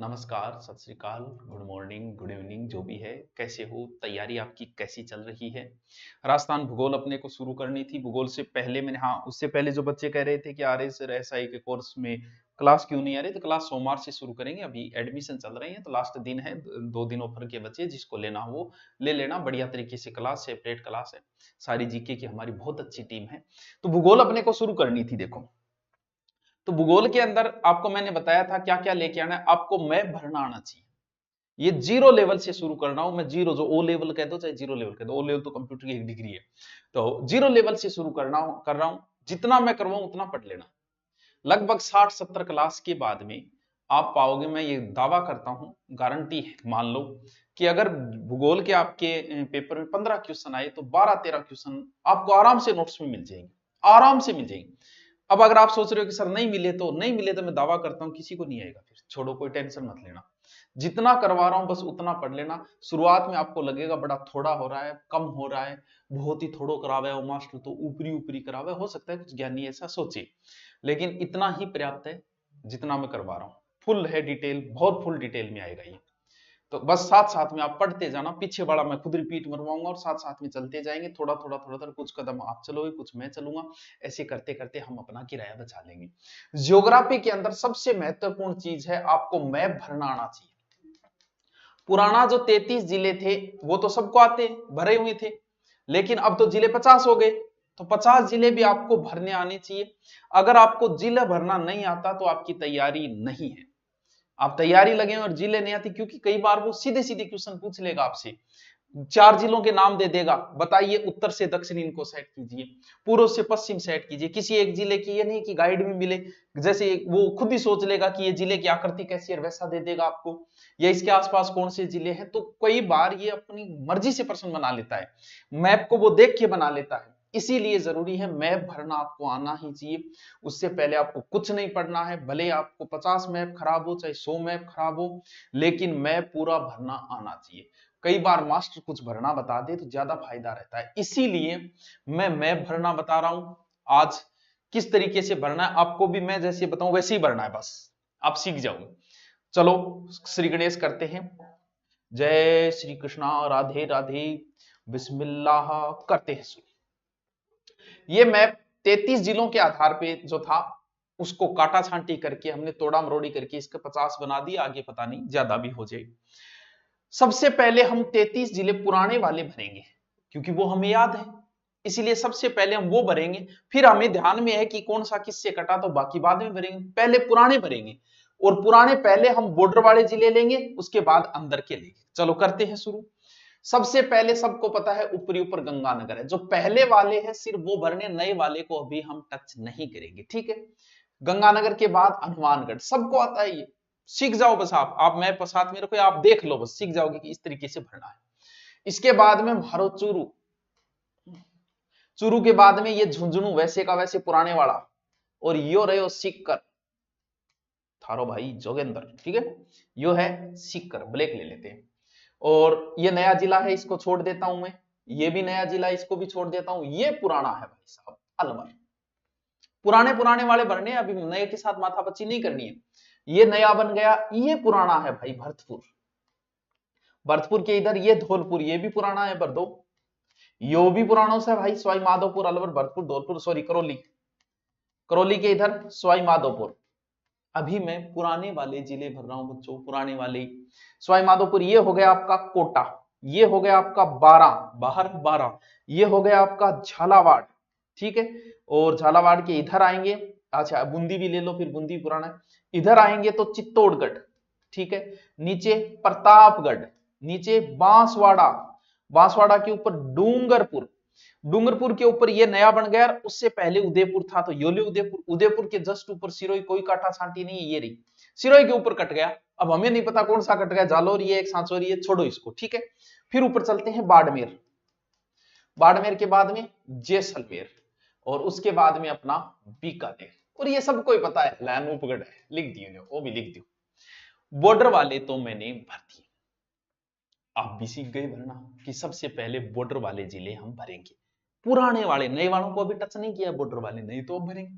नमस्कार, सत श्री अकाल, गुड मॉर्निंग, गुड इवनिंग, जो भी है, कैसे हो? तैयारी आपकी कैसी चल रही है? राजस्थान भूगोल अपने को शुरू करनी थी। भूगोल से पहले मैंने उससे पहले जो बच्चे कह रहे थे कि आरए सर एसआई के कोर्स में क्लास क्यों नहीं आ रही, तो क्लास सोमवार से शुरू करेंगे। अभी एडमिशन चल रहे हैं, तो लास्ट दिन है, 2 दिन ऑफर के बच्चे जिसको लेना हो वो ले लेना। बढ़िया तरीके से क्लास, सेपरेट क्लास है। सारी जीके की हमारी बहुत अच्छी टीम है। तो भूगोल अपने को शुरू करनी थी। देखो, तो भूगोल के अंदर आपको मैंने बताया था क्या क्या लेके आना है। आपको मैप भरना आना चाहिए। ये जीरो लेवल से शुरू कर रहा हूं मैं। जीरो जो ओ लेवल कह दो चाहे जीरो लेवल कह दो, ओ लेवल तो कंप्यूटर की एक डिग्री है। तो जीरो लेवल से शुरू कर रहा हूं। जितना मैं करवाऊं उतना पढ़ लेना। लगभग 60-70 क्लास के बाद में आप पाओगे, मैं ये दावा करता हूं, गारंटी है। मान लो कि अगर भूगोल के आपके पेपर में 15 क्वेश्चन आए तो 12-13 क्वेश्चन आपको आराम से नोट्स में मिल जाएंगे। आराम से मिल जाएंगे। अब अगर आप सोच रहे हो कि सर नहीं मिले तो नहीं मिले, तो मैं दावा करता हूं किसी को नहीं आएगा। फिर छोड़ो, कोई टेंशन मत लेना। जितना करवा रहा हूं बस उतना पढ़ लेना। शुरुआत में आपको लगेगा बड़ा थोड़ा हो रहा है, कम हो रहा है, बहुत ही थोड़ो करावे वो मास्टर, तो ऊपरी ऊपरी करावे। हो सकता है कुछ ज्ञानी ऐसा सोचे, लेकिन इतना ही पर्याप्त है जितना मैं करवा रहा हूं। फुल है डिटेल, बहुत फुल डिटेल में आएगा ये। तो बस साथ साथ में आप पढ़ते जाना। पीछे वाला मैं खुद रिपीट मरवाऊंगा और साथ साथ में चलते जाएंगे। थोड़ा थोड़ा थोड़ा थोड़ा, कुछ कदम आप चलोगे, कुछ मैं चलूंगा। ऐसे करते करते हम अपना किराया बचा लेंगे। ज्योग्राफी के अंदर सबसे महत्वपूर्ण चीज है, आपको मैप भरना आना चाहिए। पुराना जो 33 जिले थे वो तो सबको आते, भरे हुए थे। लेकिन अब तो जिले 50 हो गए, तो 50 जिले भी आपको भरने आने चाहिए। अगर आपको जिला भरना नहीं आता तो आपकी तैयारी नहीं है। आप तैयारी लगे और जिले नहीं आती, क्योंकि कई बार वो सीधे सीधे क्वेश्चन पूछ लेगा आपसे। 4 जिलों के नाम दे देगा, बताइए उत्तर से दक्षिण इनको सेट कीजिए, पूर्व से पश्चिम सेट कीजिए। किसी एक जिले की ये नहीं कि गाइड में मिले, जैसे वो खुद ही सोच लेगा कि ये जिले की आकृति कैसी है, वैसा दे देगा आपको, या इसके आसपास कौन से जिले हैं। तो कई बार ये अपनी मर्जी से प्रश्न बना लेता है, मैप को वो देख के बना लेता है। इसीलिए जरूरी है मैप भरना आपको आना ही चाहिए। उससे पहले आपको कुछ नहीं पढ़ना है। भले आपको 50 मैप खराब हो चाहे 100 मैप खराब हो, लेकिन मैप पूरा भरना आना चाहिए। कई बार मास्टर कुछ भरना बता दे तो ज्यादा फायदा रहता है, इसीलिए मैं मैप भरना बता रहा हूं। आज किस तरीके से भरना है आपको भी मैं जैसे बताऊं वैसे ही भरना है, बस आप सीख जाओगे। चलो श्री गणेश करते हैं। जय श्री कृष्णा, राधे राधे, बिस्मिल्लाह करते हैं शुरू। ये मैप 33 जिलों के आधार पे जो था उसको काटा छांटी करके हमने तोड़ा मरोड़ी करके इसके 50 बना दिया। आगे पता नहीं ज्यादा भी हो जाए। सबसे पहले हम 33 जिले पुराने वाले भरेंगे, क्योंकि वो हमें याद है, इसीलिए सबसे पहले हम वो भरेंगे। फिर हमें ध्यान में है कि कौन सा किससे कटा, तो बाकी बाद में भरेंगे। पहले पुराने भरेंगे, और पुराने पहले हम बॉर्डर वाले जिले लेंगे, उसके बाद अंदर के लेंगे। चलो करते हैं शुरू। सबसे पहले सबको पता है ऊपरी ऊपर गंगानगर है। जो पहले वाले हैं सिर्फ वो भरने, नए वाले को अभी हम टच नहीं करेंगे, ठीक है। गंगानगर के बाद हनुमानगढ़, सबको आता है ये। सीख जाओ बस, आप मैं साथ में रखो, आप देख लो, बस सीख जाओगे कि इस तरीके से भरना है। इसके बाद में मारो चूरू। चूरू के बाद में ये झुंझुनू, वैसे का वैसे पुराने वाला, और यो रहे हो सीकर, थारो भाई जोगेंद्र, ठीक है। यो है सीकर, ब्लैक ले लेते हैं। और ये नया जिला है, इसको छोड़ देता हूं मैं। ये भी नया जिला, इसको भी छोड़ देता हूं। ये पुराना है भाई साहब, अलवर। पुराने पुराने वाले भरने, अभी नए के साथ माथापच्ची नहीं करनी है। ये नया बन गया। ये पुराना है भाई भरतपुर। भरतपुर के इधर ये धौलपुर, ये भी पुराना है भर दो। यो भी पुराणों से भाई, सवाई माधोपुर, अलवर, भरतपुर, धौलपुर, सॉरी करौली। करौली के इधर सवाई माधोपुर। अभी मैं पुराने वाले जिले भर रहा हूं बच्चों, पुराने वाले। सवाई माधोपुर ये हो गया आपका कोटा, ये हो गया आपका बारह, ये हो गया आपका झालावाड़, ठीक है। और झालावाड़ के इधर आएंगे, अच्छा बूंदी भी ले लो, फिर बूंदी पुराना है। इधर आएंगे तो चित्तौड़गढ़, ठीक है। नीचे प्रतापगढ़, नीचे बांसवाड़ा, बांसवाड़ा के ऊपर डूंगरपुर, डूंगरपुर के ऊपर ये नया बन गया। उससे पहले उदयपुर था, तो योली उदयपुर, उदयपुर के जस्ट ऊपर सिरोही, कोई काटा छांटी नहीं है, ये रही सिरोही के ऊपर कट गया। अब हमें नहीं पता कौन सा कट गया, जालोर ये एक सांचौर, ये छोड़ो इसको, ठीक है। फिर ऊपर चलते हैं बाड़मेर, बाड़मेर के बाद में जैसलमेर, और उसके बाद में अपना बीकानेर। और ये सबको ही पता है, अनूपगढ़ है, लिख दियो, वो भी लिख दियो। बॉर्डर वाले तो मैंने भर दिए। आप भी सीख गए भरना कि सबसे पहले बॉर्डर वाले जिले हम भरेंगे। पुराने वाले, नए वालों को अभी टच नहीं किया, बॉर्डर वाले नहीं तो अब भरेंगे।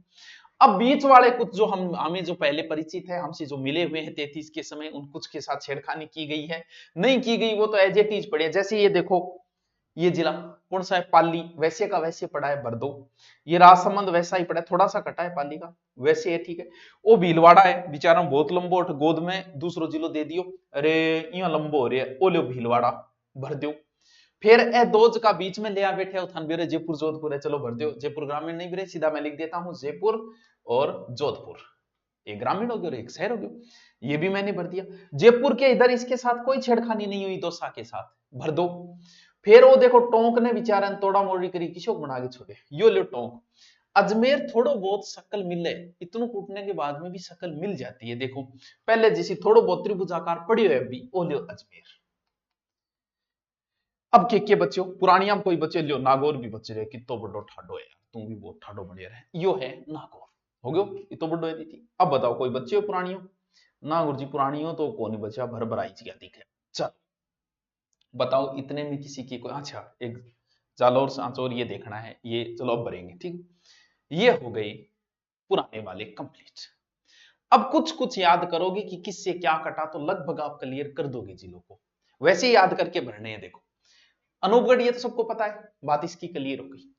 अब बीच वाले कुछ जो हमें जो पहले परिचित है, हमसे जो मिले हुए हैं 33 के समय, उन कुछ के साथ छेड़खानी की गई है, नहीं की गई वो तो एज इट इज पड़े। जैसे ये देखो, ये जिला कौन सा है, पाली, वैसे का वैसे पड़ा है भर दो। ये राजसमंद वैसा ही पड़ा है, थोड़ा सा कटा है पाली का, वैसे है, ठीक है। वो भीलवाड़ा है बेचारा बहुत लंबो उठ, गोद में दूसरो जिलो दे दियो, अरे यहाँ लंबो हो रही है, ओ लो भीलवाड़ा भर दो। फिर ए दोज का बीच में ले आ बैठे हो थान बेरे जयपुर जोधपुर है, चलो भर दो। जयपुर ग्रामीण नहीं बेरे, सीधा मैं लिख देता हूं जयपुर और जोधपुर, एक ग्रामीण हो गया और एक शहर हो गया, ये भी मैंने भर दिया। जयपुर के इधर इसके साथ कोई छेड़खानी नहीं हुई दोसा के साथ, भर दो। फिर वो देखो टोंक ने बेचारा तोड़ा मोड़ी करी, किसको बना के छोड़े, यो लो टोंक। अजमेर थोड़ो बहुत शकल मिले, इतनों कूटने के बाद में भी शकल मिल जाती है, देखो पहले जैसी थोड़ो बहुत त्रिभुजाकार पड़ी है अभी, ओ लो अजमेर। अब के बच्चों पुरानी हम कोई बच्चे लियो, नागौर भी बच्चे रहे, कितो बड़ो ठाडो है यार, तू भी बहुत ठाडो बढ़िया रहे, यो है नागौर, हो गयो इतो बड़ो है थी। अब बताओ कोई बच्चे हो पुरानी हो, नागौर जी पुरानी हो तो कौन बच्चा भर भराई गया दिखे। चल बताओ इतने में किसी की कोई, अच्छा एक जालौर सांचौर ये देखना है, ये चलो अब भरेंगे, ठीक। ये हो गई पुराने वाले कंप्लीट। अब कुछ कुछ याद करोगे कि किससे क्या कटा तो लगभग आप क्लियर कर दोगे जिलों को, वैसे ही याद करके भरने हैं। देखो अनूपगढ़ ये तो सबको पता है, बात इसकी क्लियर हो गई।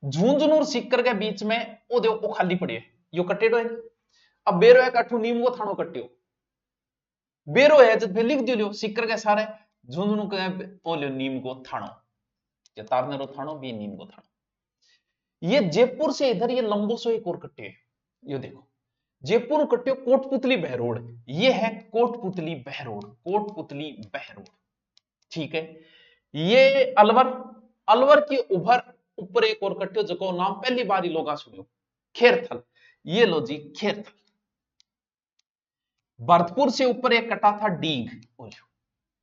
झुंझुनू और सीकर के बीच में ओ देखो ओ खाली पड़ी है, यो कटेडो है। अब बेरो है कठू नीम वो थानो कट्टियो, बेरो है जब लिख दियो सीकर के सारे, झुंझुनू के पोलियो नीम को थानो, या तारने रो थानो भी नीम को थानो। ये जयपुर से इधर ये लंबो सो एक और कट्टे है, ये देखो जयपुर कट्टियो कोटपुतली बहरोड, ये है कोटपुतली बहरोड, कोटपुतली बहरोड, ठीक है। ये अलवर, अलवर की उभर ऊपर एक और कट्टियो जको नाम पहली बार ही लोगा सुनियो, खेरथल, ये लो जी खेरथल। भरतपुर से ऊपर एक कटा था डीग,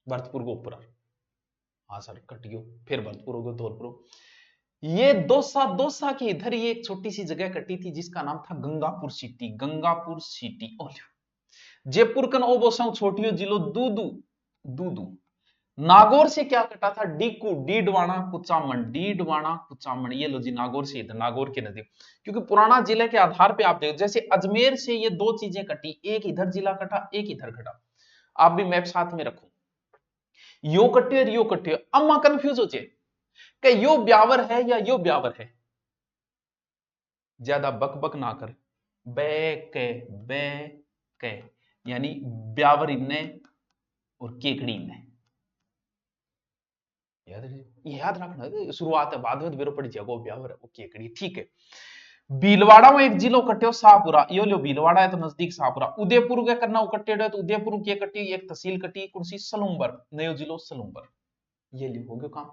भरतपुर को ऊपर, हाँ सर कटियो, फिर भरतपुर हो गया धौलपुर। ये दोसा, दोसा के इधर ही एक छोटी सी जगह कटी थी जिसका नाम था गंगापुर सिटी, गंगापुर सिटी। जयपुर कन ओ बोसाऊ छोटियो जिलो दूदू, दूदू। नागौर से क्या कटा था, डीकू, डीडवाना कुचामन, डीडवाना कुचामन, ये लो जी नागौर से इधर, नागौर के नजदीक। क्योंकि पुराना जिले के आधार पे आप देखो, जैसे अजमेर से ये दो चीजें कटी, एक इधर जिला कटा एक इधर कटा, आप भी मैप साथ में रखो, यो कट्टे और यो कट्टे। अम्मा कंफ्यूज हो जाए कि यो ब्यावर है या यो ब्यावर है, ज्यादा बक बक ना कर, बे के यानी ब्यावर इन्ने और केकड़ी इन्ने, याद रखना, शुरुआत है बाद में बेरो पड़ी जाएगा ब्यावर है वो केकड़ी, ठीक है। भीलवाड़ा में एक जिलो कट्टे शाहपुरा, यो लो भीलवाड़ा है तो नजदीक शाहपुरा। उदयपुर के करना कट्टे तो उदयपुर की कट्टी एक तहसील कट्टी, कौन सी, सलूम्बर, नयो जिलो सलूम्बर, ये लिखो हो गया काम।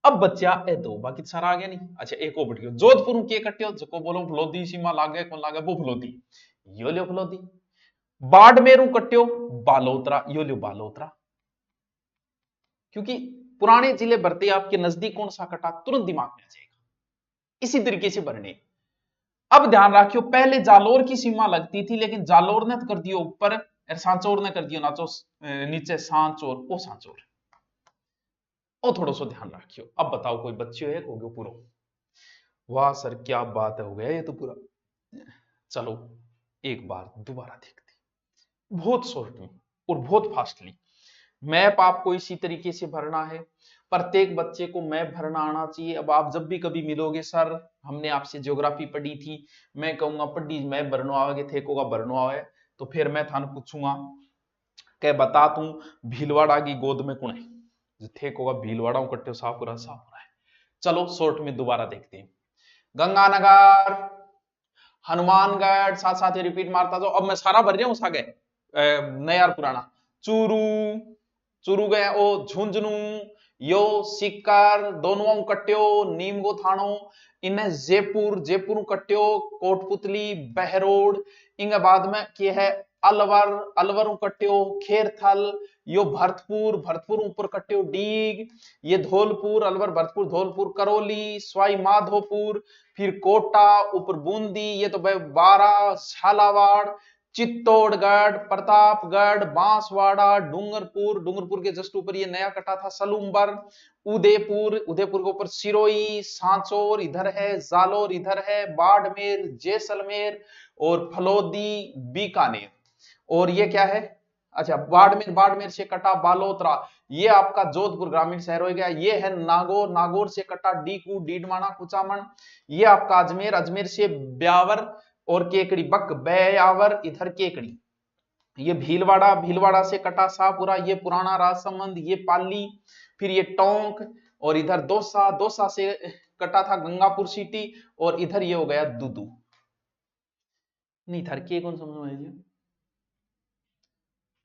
अब बच्चा ए दो, बाकी सारा आ गया नहीं। अच्छा एक और बढ़ियो, जोधपुर के कट्टियो जको बोलो फलोदी सीमा लागे कौन लागे वो फलोदी, यो लो फलोदी। बाड़मेरू कट्टियो बालोतरा, यो लो बालोतरा। क्योंकि पुराने जिले भरते आपके नजदीक कौन सा कटा तुरंत दिमाग में आ जाएगा, इसी तरीके से भरने। अब ध्यान रखियो पहले जालोर की सीमा लगती थी, लेकिन जालोर ने तो कर दिया ऊपर, सांचौर ने कर दिया नाचो नीचे, सांचौर ओ सांचौर, ओ थोड़ा सा ध्यान रखियो। अब बताओ कोई बच्चे है हो गयो पूरा, वाह सर क्या बात है, हो गया ये तो पूरा। चलो एक बार दोबारा देखते, बहुत शॉर्ट में और बहुत फास्टली। मैप आपको इसी तरीके से भरना है, प्रत्येक बच्चे को मैप भरना आना चाहिए। अब आप जब भी कभी मिलोगे, सर हमने आपसे ज्योग्राफी पढ़ी थी, मैं कहूंगा पढ़ी मैप भरनो आवे थे को भरनो आवे, तो फिर मैं थाने पूछूंगा कि बता तू भीलवाड़ा की गोद में कौन है, थे को भीलवाड़ा कट्टे सापुरा सापुरा है। चलो शॉर्ट में दोबारा देखते हैं, गंगानगर, हनुमानगढ़, साथ साथ रिपीट मारता जाओ। अब मैं सारा भर रहा हूं आगे, नया पुराना, चूरू, चूरू गए ओ झुंझुनू, यो सीकर, दोनों कट्टियो, नीम गो थानो, इन्हें जयपुर, जयपुर कट्टियो, कोटपुतली, बहरोड, इनके बाद में क्या है अलवर, अलवर कट्टियो, खेरथल, यो भरतपुर, भरतपुर ऊपर कट्टियो डीग, ये धौलपुर, अलवर भरतपुर धौलपुर, करौली, सवाई माधोपुर, फिर कोटा ऊपर बूंदी, ये तो भाई 12 झालावाड़, चित्तौड़गढ़, प्रतापगढ़, बांसवाड़ा, डूंगरपुर, डूंगरपुर के जस्ट ऊपर ये नया कटा था सलूम्बर, उदयपुर, उदयपुर के ऊपर सिरोही, सांचौर इधर है, जालोर इधर है, बाड़मेर, जैसलमेर और फलोदी, बीकानेर। और ये क्या है, अच्छा बाड़मेर, बाड़मेर से कटा बालोतरा, ये आपका जोधपुर ग्रामीण शहर हो गया। ये है नागौर, नागौर से कटा डीकू, डीडवाना, कुचामन। ये आपका अजमेर, अजमेर से ब्यावर और केकड़ी, बक ब्यावर इधर केकड़ी। ये भीलवाड़ा, भीलवाड़ा से कटा शाहपुरा, ये पुराना राजसमंद, ये पाली, फिर ये टोंक और इधर दौसा, दौसा से कटा था गंगापुर सिटी और इधर ये हो गया दुदू। नहीं थर के कौन समझ में,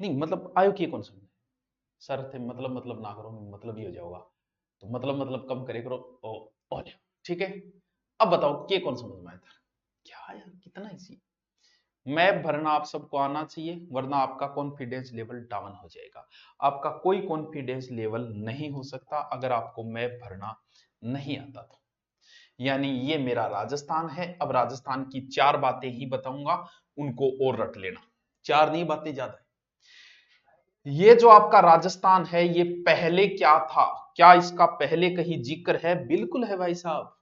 नहीं मतलब आयो के कौन समझे सर थे, मतलब ना करो, मतलब ही हो जाओगा, तो मतलब कम करे करो ओ ठीक है। अब बताओ के कौन समझ में आया था, क्या यार कितना इजी। मैप भरना आप सबको आना चाहिए, वरना आपका कॉन्फिडेंस लेवल डाउन हो जाएगा। आपका कोई कॉन्फिडेंस लेवल नहीं हो सकता अगर आपको मैप भरना नहीं आता तो। यानी ये मेरा राजस्थान है। अब राजस्थान की 4 बातें ही बताऊंगा, उनको और रट लेना, 4 नहीं बातें ज्यादा है। ये जो आपका राजस्थान है, ये पहले क्या था, क्या इसका पहले कहीं जिक्र है? बिल्कुल है भाई साहब।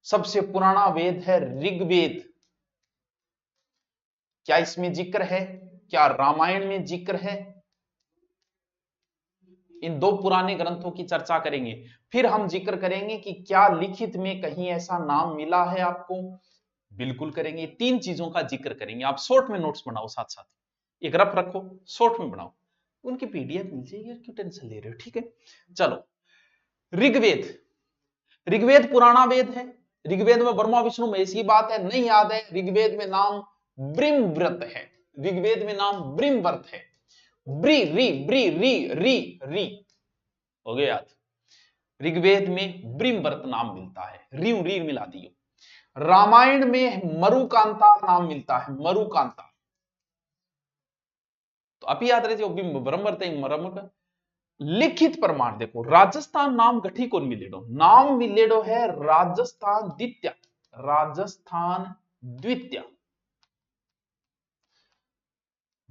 सबसे पुराना वेद है ऋग्वेद, क्या इसमें जिक्र है? क्या रामायण में जिक्र है? इन 2 पुराने ग्रंथों की चर्चा करेंगे, फिर हम जिक्र करेंगे कि क्या लिखित में कहीं ऐसा नाम मिला है आपको, बिल्कुल करेंगे। 3 चीजों का जिक्र करेंगे। आप शॉर्ट में नोट्स बनाओ, साथ साथ एक रफ रखो, शॉर्ट में बनाओ, उनकी पीडीएफ मिल जाएगी, क्यों टेंशन ले रहे हो, ठीक है। चलो ऋग्वेद, ऋग्वेद पुराना वेद है। ऋग्वेद में ब्रह्मा विष्णु महेश की बात है, नहीं याद है? ऋग्वेद में नाम ब्रिमव्रत है, ऋग्वेद में नाम ब्रिमव्रत है। ब्री री ब्री री री री हो गया याद। ऋग्वेद में ब्रिमव्रत नाम मिलता है, री री मिला दियो। रामायण में मरुकांता नाम मिलता है, मरुकांता, तो अभी याद रहे ब्रह्मवर्त मरम। लिखित प्रमाण देखो, राजस्थान नाम गठी कौन मिलेडो, नाम मिलेडो है राजस्थान द्वितीय, राजस्थान द्वितीय।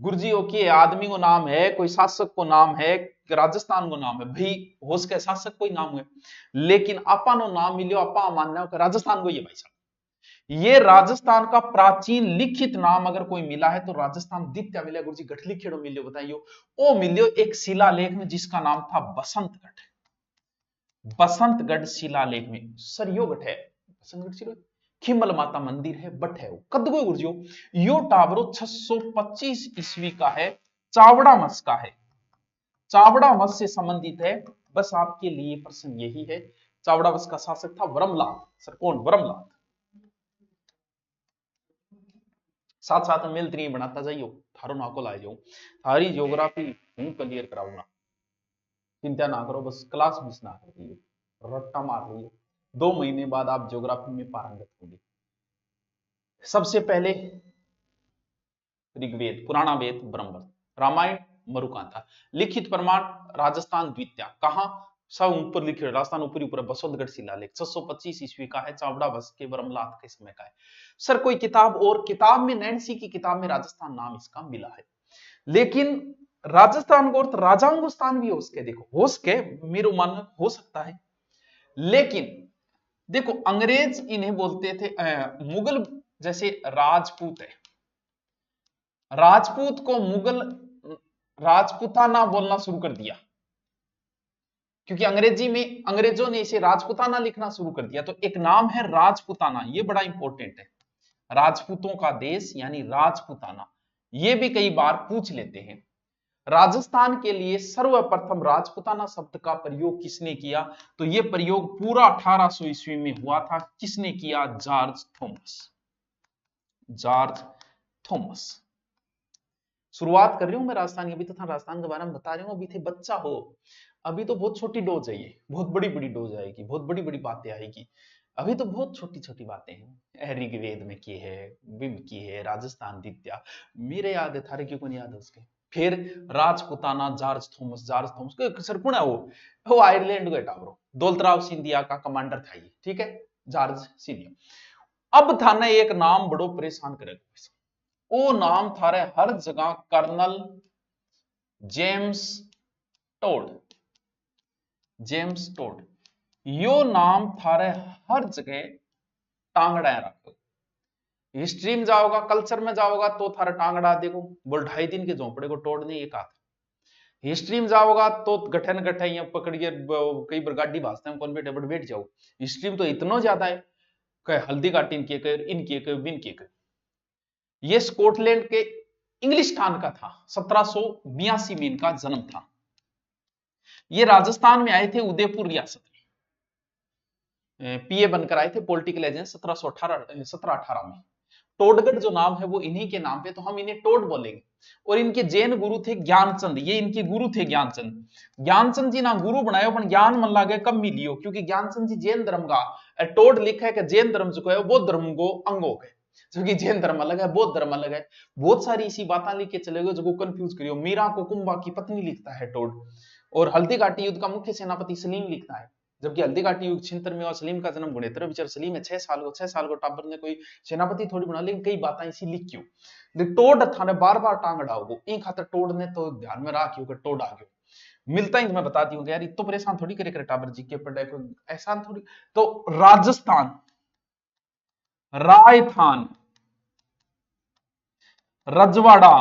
गुरुजियों के आदमी को नाम है, कोई शासक को नाम है, राजस्थान को नाम है भाई, हो सके शासक कोई नाम है, लेकिन आपा नो नाम मिलो, आपा मानना राजस्थान को, ये भाई साहब ये राजस्थान का प्राचीन लिखित नाम अगर कोई मिला है तो राजस्थान द्वितीय मिला। गुरुजी गठ लिखेड़ो मिलियो, बताइयो। ओ मिलियो एक शिलालेख में जिसका नाम था बसंतगढ़, बसंतगढ़ शिलालेख में। सर यो गठ है बसंतगढ़ शिलालेख, खिमल माता मंदिर है, बट है वो कद को गुरुजियो, यो टावरो 625 ईस्वी का है, चावड़ा वंश का है, चावड़ा वंश से संबंधित है। बस आपके लिए प्रश्न यही है, चावड़ा वंश का शासक था वरमलाल। सर कौन? वरमलाल। साथ साथ में मेल 3 बनाता जाइयो, थारो नाको ला जाओ, थारी ज्योग्राफी हूं क्लियर कराऊंगा, चिंता ना करो, बस क्लास मिस ना कर दियो, रट्टा मार लियो, 2 महीने बाद आप ज्योग्राफी में पारंगत होंगे। सबसे पहले ऋग्वेद पुराना वेद ब्रह्मवर्त, रामायण मरुकांता, लिखित प्रमाण राजस्थान द्वितीय। कहां? सब ऊपर लिखे, राजस्थान ऊपरी ऊपर बसंतगढ़ शिलालेख 625 ईस्वी का है, चावड़ा वंश के ब्रह्मलाद के समय का है। सर कोई किताब, और किताब में नैन्सी की किताब में राजस्थान नाम इसका मिला है, लेकिन राजस्थान को राजाओं को स्थान भी हो सके, देखो हो सके, मेरे मन हो सकता है, लेकिन देखो अंग्रेज इन्हें बोलते थे मुगल, जैसे राजपूत है, राजपूत को मुगल राजपुताना बोलना शुरू कर दिया, क्योंकि अंग्रेजी में अंग्रेजों ने इसे राजपुताना लिखना शुरू कर दिया, तो एक नाम है राजपुताना, ये बड़ा इंपॉर्टेंट है, राजपूतों का देश यानी राजपुताना, ये भी कई बार पूछ लेते हैं। राजस्थान के लिए सर्वप्रथम राजपुताना शब्द का प्रयोग किसने किया? तो यह प्रयोग पूरा 1800 ईस्वी में हुआ था। किसने किया? George Thomas, George Thomas. शुरुआत कर रही हूं मैं राजस्थान की, अभी तो था राजस्थान के बारे में बता रही हूं, अभी थे बच्चा हो, अभी तो बहुत छोटी डोज है, ये बहुत बड़ी बड़ी डोज आएगी, बहुत बड़ी बड़ी बातें आएगी, अभी तो बहुत छोटी छोटी बातें हैं। ऋग्वेद में की है, बिम की है, राजस्थान द्वितीय मेरे याद है, थारे क्यों को नहीं याद है उसके। फिर Rajputana, George Thomas, George Thomas sir कौन है वो आयरलैंड का टावरो, दौलतराव सिंधिया का कमांडर था ये, ठीक है, जॉर्ज सिंधिया। अब था ना एक नाम बड़ो परेशान करेगा, ओ नाम थारे हर जगह colonel James Tod, James Tod, यो नाम थारे हर जगह टांगड़ा रख। हिस्ट्री में जाओगा, कल्चर में जाओगा तो थारा टांगड़ा देखो, बोल 2.5 दिन के झोंपड़े को तोड़ने एक हाथ। हिस्ट्री में जाओगा तो गठन गठाइया पकड़िए, कई बार गाड़ी भाजते हैं कौन बैठे बट बैठ जाओ। हिस्ट्री में तो इतना ज्यादा है, कहे हल्दी घाटी इनकी कर, इनकी कर, विनकी कर। ये स्कॉटलैंड के इंग्लिश टाउन का था, 1782 में इनका जन्म था। ये राजस्थान में आए थे उदयपुर रियासत में, पीए बनकर आए थे, पॉलिटिकल एजेंट 1718 में। टोडगढ़ जो नाम है वो इन्हीं के नाम पे, तो हम इन्हें टोड बोलेंगे। और इनके जैन गुरु थे ज्ञानचंद, ये इनके गुरु थे ज्ञानचंद। ज्ञानचंद जी ना गुरु बनायो पर ज्ञान मन लागे कम मिलियो, क्योंकि ज्ञानचंद जी जैन धर्म का टोड लिखा है कि जैन धर्म जो है बौद्ध धर्म को अंगो है, क्योंकि जैन धर्म अलग है, बौद्ध धर्म अलग है। बहुत सारी इसी बातें लिख के चले गए जो कंफ्यूज करियो। मीरा को कुंभा की पत्नी लिखता है टोड, और हल्दी घाटी युद्ध का मुख्य सेनापति सलीम लिखता है। जबकि हल्दी घाटी युद्ध छिंतर में और सलीम का जन्म गुणेतर विचार सलीम है 6 साल को टाबर ने कोई सेनापति थोड़ी बना, लेकिन कई बातें इसी लिख क्यों टोड थाने बार बार टांग अड़ाओ इन खातर टोड ने तो ध्यान में रखियो कि टोड आ गयो। मिलता ही मैं बताती हूँ यार, इतो परेशान थोड़ी करे टाबर जी के पढ़ाई को एहसान थोड़ी। तो राजस्थान, रायथान, रजवाड़ा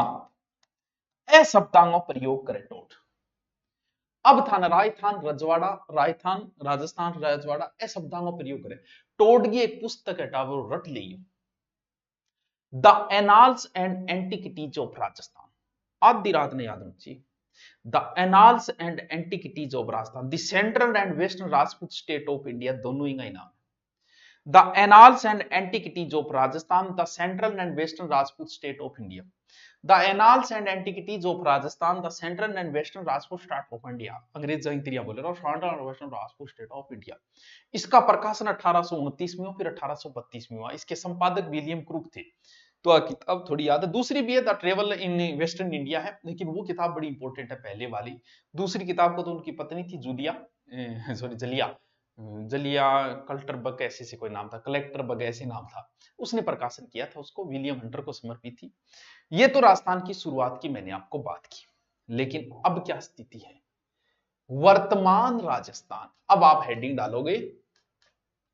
ए शब्दांगों प्रयोग करे टोड। अब था ना राजस्थान रजवाड़ा, राजस्थान राजस्थान रजवाड़ा ए शब्दांगों प्रयोग करे टोड की एक पुस्तक है टावर रट लियो, the annals and antiquities of Rajasthan. आधी रात ने याद रखिए, the annals and antiquities of Rajasthan, the central and western Rajput state of India, दोनों ही नाम। The annals and antiquities of Rajasthan, the central and western Rajput state of India, the annals and antiquities of Rajasthan, the central and western Rajput state of India. अंग्रेज इंग्रिया बोले रहा, central and western Rajput state of India. इसका प्रकाशन 1829 में हुआ, फिर 1832 में हुआ। इसके संपादक विलियम क्रूक थे। तो किताब थोड़ी याद है। दूसरी भी है the travel in western India है, लेकिन वो किताब बड़ी इंपॉर्टेंट है पहले वाली। दूसरी किताब को तो उनकी पत्नी थी जूलिया, सॉरी जलिया, जलिया कल्टर बग ऐसे से कोई नाम था, कलेक्टर बग ऐसे नाम था, उसने प्रकाशन किया था, उसको विलियम हंटर को समर्पित थी। ये तो राजस्थान की शुरुआत की मैंने आपको बात की, लेकिन अब क्या स्थिति है वर्तमान राजस्थान। अब आप हेडिंग डालोगे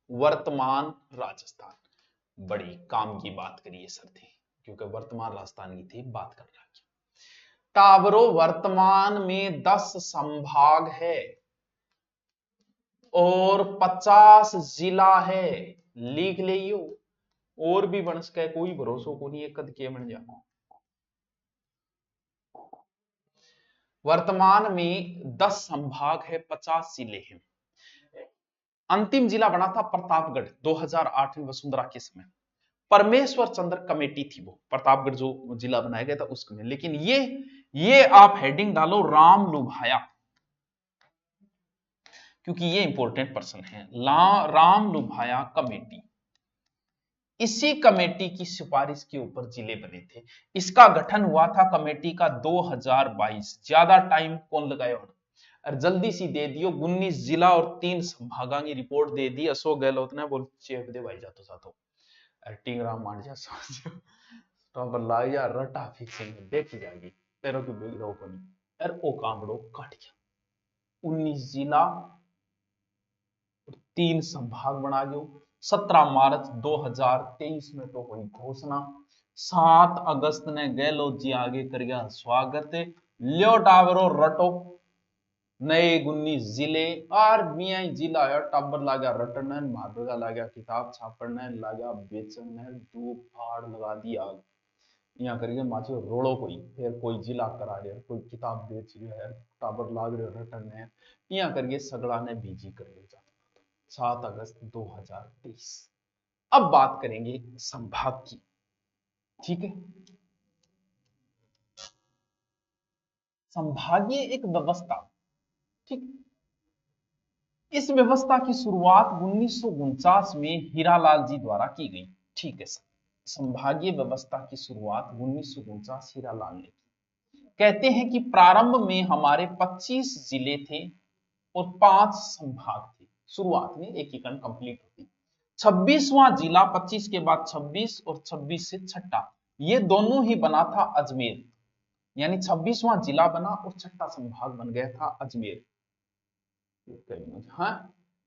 वर्तमान राजस्थान। बड़ी काम की बात करिए सर थे, क्योंकि वर्तमान राजस्थान की थी बात कर रहा है। टावरो वर्तमान में 10 संभाग है और 50 जिला है, लिख लियो। और भी बन सके, कोई भरोसा को नहीं, एक कद के बन जा। वर्तमान में 10 संभाग है, 50 जिले हैं। अंतिम जिला बना था प्रतापगढ़ 2008 में वसुंधरा के समय, परमेश्वर चंद्र कमेटी थी वो, प्रतापगढ़ जो जिला बनाया गया था उसमें। लेकिन ये आप हेडिंग डालो राम लुभाया, क्योंकि ये इंपॉर्टेंट पर्सन है। राम लुभाया कमेटी, इसी कमेटी की सिफारिश के ऊपर जिले बने थे। इसका गठन हुआ था कमेटी का 2022। ज्यादा टाइम कौन लगाया और जल्दी सी दे दियो। 19 जिला और 3 संभागों की रिपोर्ट दे दी अशोक गहलोत ने, बोल चेप दे भाई जातो सातो टिंगराम मान जा समझ तो बल्ला यार रटा फिक्सिंग देखी जाएगी तेरो की बिग रो कोनी यार ओ कामड़ो काट गया। 19 जिला और 3 संभाग बना दो। 17 मार्च 2023 में तो हुई घोषणा, 7 अगस्त ने गहलोत जी आगे कर गया स्वागत। लियो टावरो रटो नए 19 जिले और मियाँ जिला है टाबर लागा रटने माधुगा लागा किताब छापने लागा बेचने दो फाड़ लगा दिया यहाँ करके माचो रोड़ो कोई फिर कोई जिला करा रहे कोई किताब बेच रहे है टाबर लाग रहे रटने यहाँ करके सगड़ा ने बीजी कर ले जाता। 7 अगस्त 2023। अब बात करेंगे संभाग की, ठीक है। संभागीय एक व्यवस्था, ठीक। इस व्यवस्था की शुरुआत 1949 में हीरालाल जी द्वारा की गई, ठीक है सर। संभागीय व्यवस्था की शुरुआत 1949 हीरालाल ने की। कहते हैं कि प्रारंभ में हमारे 25 जिले थे और 5 संभाग थे। शुरुआत में एकीकरण कंप्लीट होती, 26वां जिला 25 के बाद 26 और 26 से छठा ये दोनों ही बना था अजमेर, यानी 26वां जिला बना और छठा संभाग बन गया था अजमेर। हाँ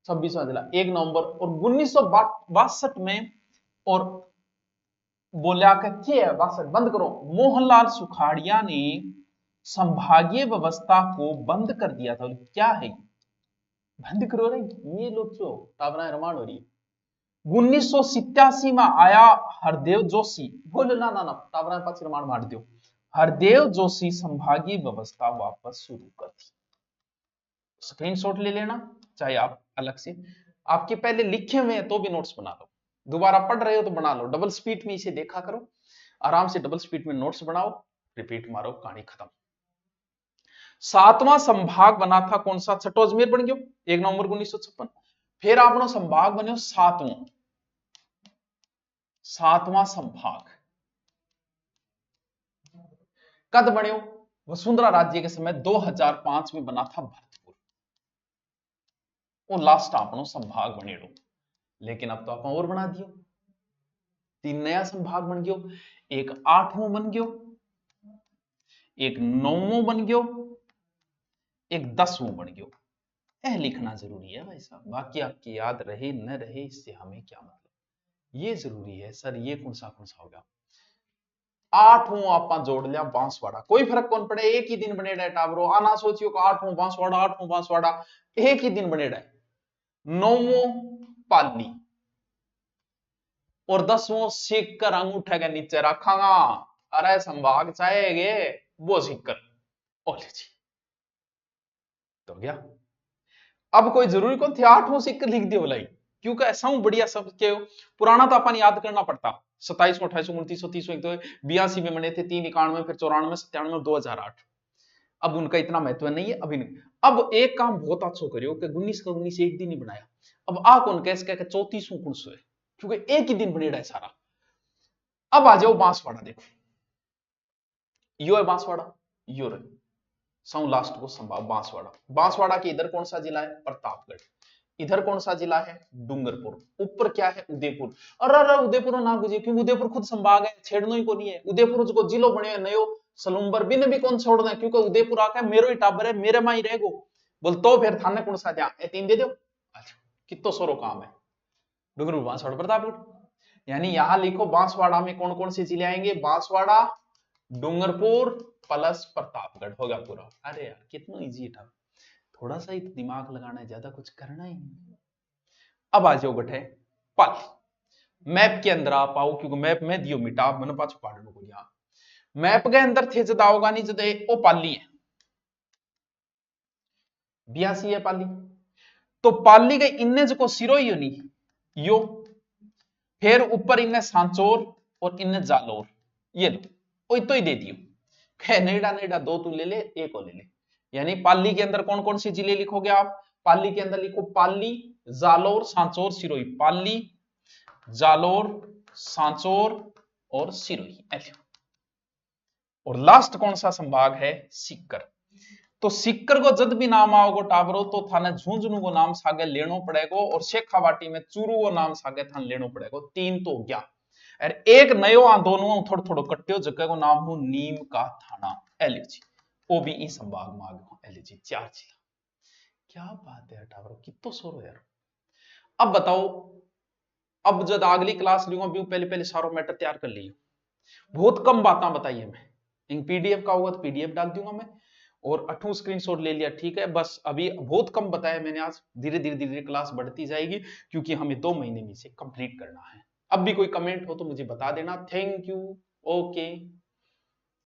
26वां जिला 1 नवंबर और 1962 में, और बोला कि 62 बंद करो, मोहनलाल सुखाड़िया ने संभागीय व्यवस्था को बंद कर दिया था। क्या है बंद करो रे, ये लोचो टावरा रमान हो रही। 1987 में आया हरदेव जोशी, बोलो ना ना ना टावरा पास रमान मार दो, हरदेव जोशी संभागीय व्यवस्था वापस शुरू कर दी। स्क्रीनशॉट ले लेना, चाहे आप अलग से, आपके पहले लिखे हुए हैं तो भी नोट्स बना लो, दोबारा पढ़ रहे हो तो बना लो, डबल स्पीड में इसे देखा करो, आराम से डबल स्पीड में नोट्स बनाओ, रिपीट मारो, कहानी खत्म। 7वां संभाग बना था कौन सा, छठो अजमेर बन गयो 1 नवंबर 1956। फिर आपनो संभाग बनो 7वां संभाग कद बन्यो, वसुंधरा राज्य के समय 2005 में बना था भरतपुर, और लास्ट आपनो संभाग बनेड़ो। लेकिन अब तो आप और बना दियो, 3 नया संभाग बन गयो, एक 8वां बन गयो, एक 9वां बन गयो, एक 10वां बन गयो। यह लिखना जरूरी है भाई साहब, बाकी आपकी याद रहे न रहे इससे हमें क्या मतलब, ये जरूरी है। सर ये कौन सा होगा, 8वां आप जोड़ लिया बांसवाड़ा, कोई फर्क कौन पड़े, एक ही दिन बनेड़ा है टावरो, आना सोचियो कि 8वां बांसवाड़ा एक ही दिन बनेड़ा है। 9वां पाली और 10वां सीख कर अंगूठे के नीचे रखागा, अरे संभाग चाहेगे वो सीख कर, ओले जी तो गया। अब कोई जरूरी कौन थे 8वां सीख कर लिख दियो भलाई, क्योंकि ऐसा बढ़िया सब के पुराना तो अपन याद करना पड़ता, 27, 28, 29, 30, 82 में बने थे, 3, 91, फिर 94, 97, 2008। अब उनका इतना महत्व नहीं है अभी नहीं। अब एक काम बहुत अच्छा करियो कि 19 का 19 एक दिन ही बनाया, अब आ कौन कैसे कह 34वां कौन सो है, क्योंकि एक ही दिन बनेड़ा है सारा। अब आ जाओ बांसवाड़ा, देखो यो है बांसवाड़ा, यो रे सौ लास्ट को संभाग बांसवाड़ा। बांसवाड़ा के इधर कौन सा जिला है, प्रतापगढ़, इधर कौन सा जिला है, डूंगरपुर, ऊपर क्या है, उदयपुर। अरे उदयपुर ना गुजे, क्योंकि उदयपुर खुद संभाग है, छेड़नो ही को नहीं है। उदयपुर जो जिलो बने नयो सलूम्बर बिन भी कौन छोड़ना है, क्योंकि उदयपुर आके मेरो ही टाबर है, मेरे मां ही रहेगो। बोल तो फिर थाने कौन सा जा, ए 3 दे दो। अच्छा कितो सोरो काम है, डूंगरपुर, बांसवाड़ा, प्रतापगढ़। यानी यहां लिखो बांसवाड़ा में कौन कौन से जिले आएंगे, बांसवाड़ा, डूंगरपुर प्लस प्रतापगढ़, होगा पूरा। अरे यार कितना इजी था, थोड़ा सा ही दिमाग लगाना है, ज्यादा कुछ करना ही नहीं। अब आ जाओ गठे पाली, मैप के अंदर आप आओ, क्योंकि मैप में दियो मिटा मन पाछो पाड़नो को, यहां मैप के अंदर थे जदा होगा नहीं जदे ओ पाली है, 82 है पाली। तो पाली के इन्ने जो सिरोई हो नहीं यो, फिर ऊपर इन्ने सांचोर और इन्ने जालोर, ये लो ओ तो ही दे दियो, नेड़ा नेड़ा 2 तू ले ले, एक और ले ले। यानी पाली के अंदर कौन कौन से जिले लिखोगे आप, पाली के अंदर लिखो पाली, जालोर, सांचोर, सिरोही, पाली, जालोर, सांचोर और सिरोही, ऐसे। और लास्ट कौन सा संभाग है, सीकर। तो सीकर को जब भी नाम आओगे टाबरो तो थाने झुंझुनू को नाम सागे लेनो पड़ेगा, और शेखावाटी में चूरू को नाम सागे थाने लेनो पड़ेगा। 3 तो हो गया, और एक नयो आ दोनों थोड़ो थोड़ो कट्टियो, जगह को नाम हो नीम का थाना, एलजी, वो भी ई संभाग में आ गयो, एलजी 4 जिला। क्या बात है टावरो, कितो सोरो यार। अब बताओ, अब जब अगली क्लास लूंगा भी पहले पहले सारो मैटर तैयार कर लियो, बहुत कम बातें बताइए मैं, इन पीडीएफ का होगा तो पीडीएफ डाल दूंगा मैं, और 8वां स्क्रीनशॉट ले लिया, ठीक है। बस अभी बहुत कम बताया मैंने आज, धीरे धीरे धीरे क्लास बढ़ती जाएगी, क्योंकि हमें 2 महीने में इसे कंप्लीट करना है। अब भी कोई कमेंट हो तो मुझे बता देना। Thank you, okay.